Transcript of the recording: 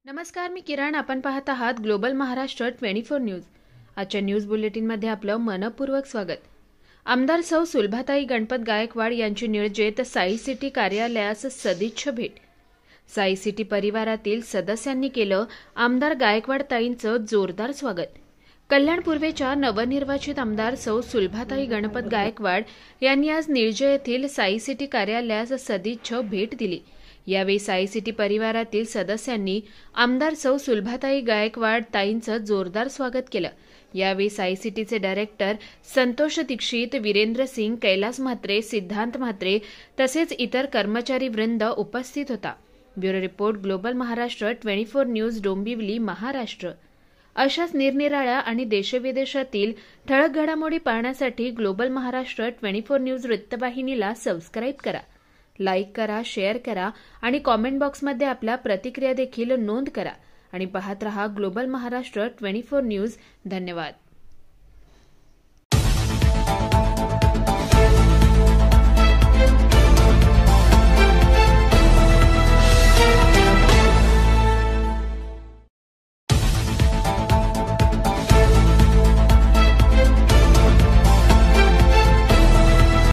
नमस्कार, मी किरण. आपण पाहत आहात ग्लोबल महाराष्ट्र 24 न्यूज. आजच्या न्यूज बुलेटिनमध्ये आपलं मनपूर्वक स्वागत. आमदार सौ सुलभाताई गणपत गायकवाड यांची नियोजित साई सिटी कार्यालयास सदिच्छा भेट. साई सिटी परिवारातील सदस्यांनी केलं आमदार गायकवाडताईंचं जोरदार स्वागत. कल्याण पूर्वेच्या नवनिर्वाचित आमदार सौ सुलभाताई गणपत गायकवाड यांनी आज निळजे येथील साई सिटी कार्यालयास सदिच्छा भेट दिली. यावेळी साई सिटी परिवारातील सदस्यांनी आमदार सौ सुलभाताई गायकवाड ताईंचं जोरदार स्वागत केलं. यावेळी साई सिटीचे डायरेक्टर संतोष दीक्षित, वीरेंद्र सिंग, कैलास म्हात्रे, सिद्धांत म्हात्रे तसेच इतर कर्मचारी वृंद उपस्थित होता. Bureau report, global Maharashtra 24 news, Dombivli, Maharashtra. अशाच निरनिराळ्या आणि देशविदेशातील ठळक घडामोडी पाहण्यासाठी ग्लोबल महाराष्ट्र 24 न्यूज वृत्तवाहिनीला सबस्क्राईब करा, लाईक करा, शेअर करा आणि कॉमेंट बॉक्समध्ये आपल्या प्रतिक्रिया देखील नोंद करा आणि पाहत रहा ग्लोबल महाराष्ट्र 24 न्यूज. धन्यवाद.